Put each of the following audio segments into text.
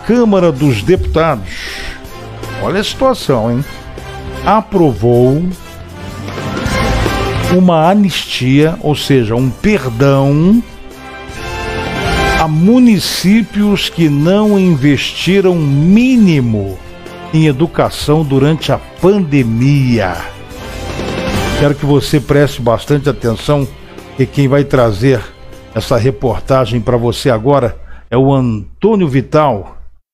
Câmara dos Deputados, olha a situação, hein? Aprovou uma anistia, ou seja, um perdão a municípios que não investiram mínimo em educação durante a pandemia. Quero que você preste bastante atenção, e quem vai trazer essa reportagem para você agora é o Antônio Vital.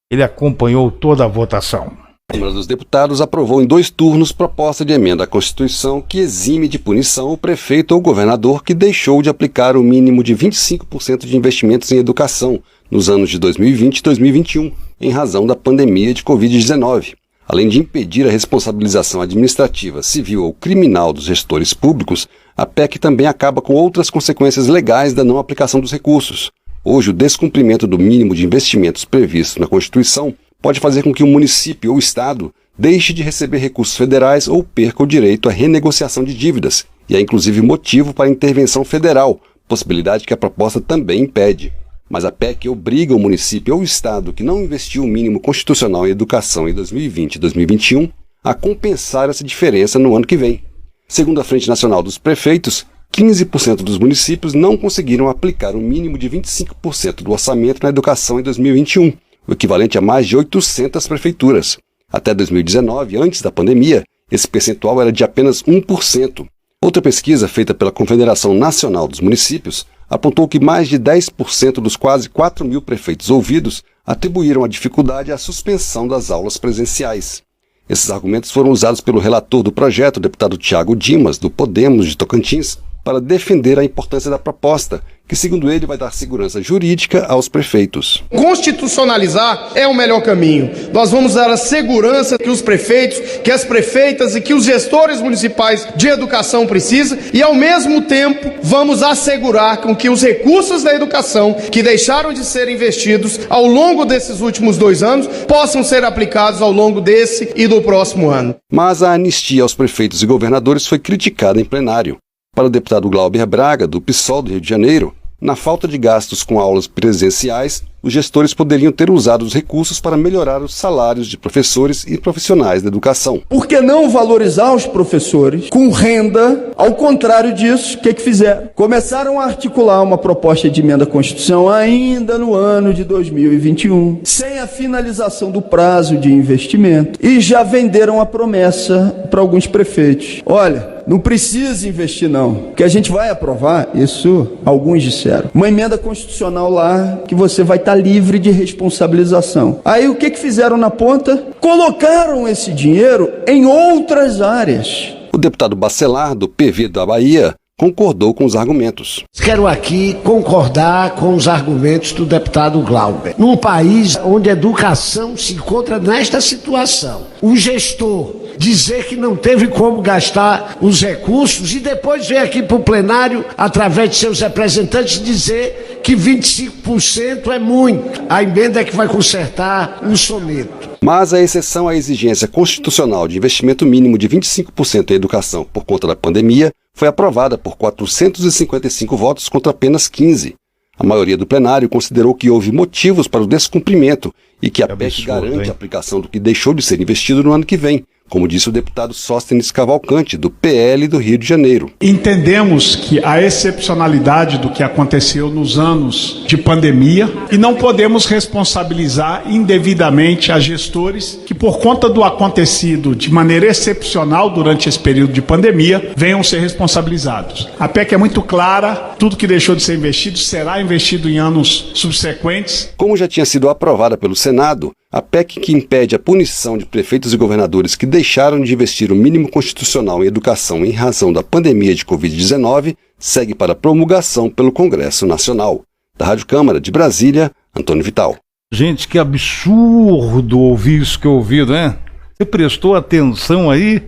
Ele acompanhou toda a votação. A Câmara dos Deputados aprovou em 2 turnos proposta de emenda à Constituição que exime de punição o prefeito ou governador que deixou de aplicar o mínimo de 25% de investimentos em educação nos anos de 2020 e 2021, em razão da pandemia de Covid-19. Além de impedir a responsabilização administrativa, civil ou criminal dos gestores públicos, a PEC também acaba com outras consequências legais da não aplicação dos recursos. Hoje, o descumprimento do mínimo de investimentos previsto na Constituição pode fazer com que o município ou estado deixe de receber recursos federais ou perca o direito à renegociação de dívidas, e é inclusive motivo para intervenção federal, possibilidade que a proposta também impede. Mas a PEC obriga o município ou estado que não investiu o mínimo constitucional em educação em 2020 e 2021 a compensar essa diferença no ano que vem. Segundo a Frente Nacional dos Prefeitos, 15% dos municípios não conseguiram aplicar o mínimo de 25% do orçamento na educação em 2021, o equivalente a mais de 800 prefeituras. Até 2019, antes da pandemia, esse percentual era de apenas 1%. Outra pesquisa feita pela Confederação Nacional dos Municípios apontou que mais de 10% dos quase 4 mil prefeitos ouvidos atribuíram a dificuldade à suspensão das aulas presenciais. Esses argumentos foram usados pelo relator do projeto, o deputado Thiago Dimas, do Podemos de Tocantins, para defender a importância da proposta, que, segundo ele, vai dar segurança jurídica aos prefeitos. Constitucionalizar é o melhor caminho. Nós vamos dar a segurança que os prefeitos, que as prefeitas e que os gestores municipais de educação precisam e, ao mesmo tempo, vamos assegurar com que os recursos da educação que deixaram de ser investidos ao longo desses últimos 2 anos possam ser aplicados ao longo desse e do próximo ano. Mas a anistia aos prefeitos e governadores foi criticada em plenário. Para o deputado Glauber Braga, do PSOL do Rio de Janeiro, na falta de gastos com aulas presenciais, os gestores poderiam ter usado os recursos para melhorar os salários de professores e profissionais da educação. Por que não valorizar os professores com renda? Ao contrário disso, o que fizeram? Começaram a articular uma proposta de emenda à Constituição ainda no ano de 2021, sem a finalização do prazo de investimento, e já venderam a promessa para alguns prefeitos. Olha, não precisa investir não, que a gente vai aprovar, isso alguns disseram, uma emenda constitucional lá que você vai estar livre de responsabilização. Aí o que fizeram na ponta? Colocaram esse dinheiro em outras áreas. O deputado Bacelar, do PV da Bahia, concordou com os argumentos. Quero aqui concordar com os argumentos do deputado Glauber. Num país onde a educação se encontra nesta situação, o gestor dizer que não teve como gastar os recursos e depois vir aqui para o plenário, através de seus representantes, dizer que 25% é muito. A emenda é que vai consertar um soneto. Mas a exceção à exigência constitucional de investimento mínimo de 25% em educação por conta da pandemia foi aprovada por 455 votos contra apenas 15. A maioria do plenário considerou que houve motivos para o descumprimento e que a PEC garante a aplicação do que deixou de ser investido no ano que vem, como disse o deputado Sóstenes Cavalcante, do PL do Rio de Janeiro. Entendemos que a excepcionalidade do que aconteceu nos anos de pandemia e não podemos responsabilizar indevidamente a gestores que, por conta do acontecido de maneira excepcional durante esse período de pandemia, venham ser responsabilizados. A PEC é muito clara, tudo que deixou de ser investido será investido em anos subsequentes. Como já tinha sido aprovada pelo Senado, a PEC que impede a punição de prefeitos e governadores que deixaram de investir o mínimo constitucional em educação em razão da pandemia de Covid-19 segue para promulgação pelo Congresso Nacional. Da Rádio Câmara de Brasília, Antônio Vital. Gente, que absurdo ouvir isso que eu ouvi, né? Você prestou atenção aí?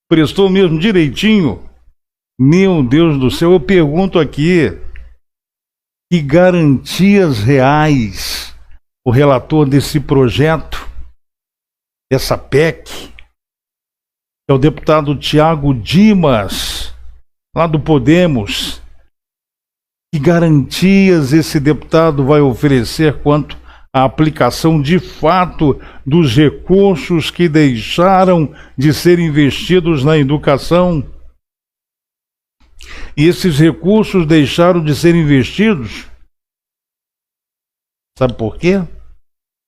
Prestou mesmo direitinho? Meu Deus do céu, eu pergunto aqui, que garantias reais o relator desse projeto, dessa PEC, é o deputado Thiago Dimas, lá do Podemos. Que garantias esse deputado vai oferecer quanto a aplicação de fato dos recursos que deixaram de ser investidos na educação. E esses recursos deixaram de ser investidos. Sabe por quê?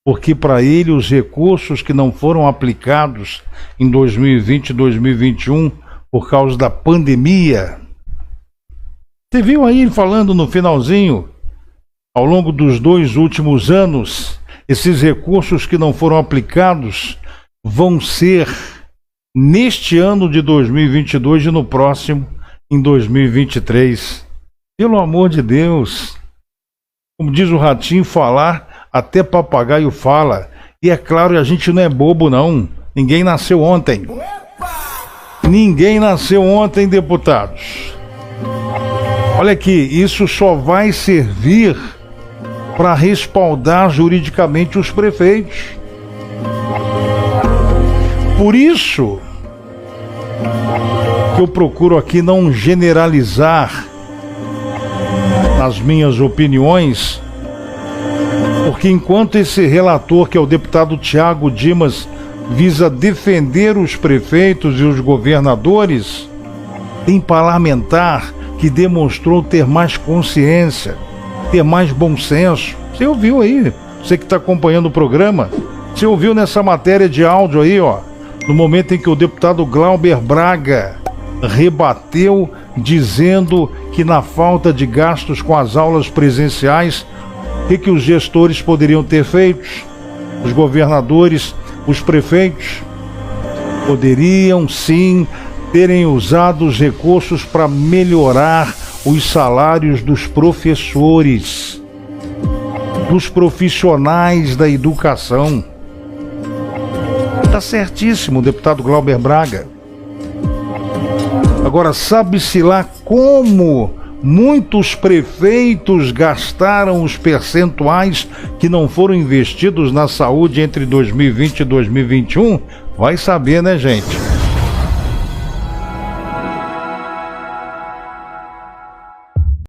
Porque para ele os recursos que não foram aplicados em 2020 e 2021 por causa da pandemia. Você viu aí ele falando no finalzinho, ao longo dos 2 últimos anos, esses recursos que não foram aplicados vão ser neste ano de 2022 e no próximo, em 2023. Pelo amor de Deus. Como diz o Ratinho, falar, até papagaio fala. E é claro, a gente não é bobo não. Ninguém nasceu ontem. Ninguém nasceu ontem, deputados. Olha aqui, isso só vai servir para respaldar juridicamente os prefeitos. Por isso que eu procuro aqui não generalizar nas minhas opiniões, porque enquanto esse relator, que é o deputado Tiago Dimas, visa defender os prefeitos e os governadores, tem parlamentar que demonstrou ter mais consciência, ter mais bom senso. Você ouviu aí, você que está acompanhando o programa, você ouviu nessa matéria de áudio aí, ó, no momento em que o deputado Glauber Braga rebateu, dizendo que na falta de gastos com as aulas presenciais, o que os gestores poderiam ter feito? Os governadores, os prefeitos poderiam sim terem usado os recursos para melhorar os salários dos professores, dos profissionais da educação. Está certíssimo o deputado Glauber Braga. Agora, sabe-se lá como muitos prefeitos gastaram os percentuais que não foram investidos na saúde entre 2020 e 2021? Vai saber, né, gente?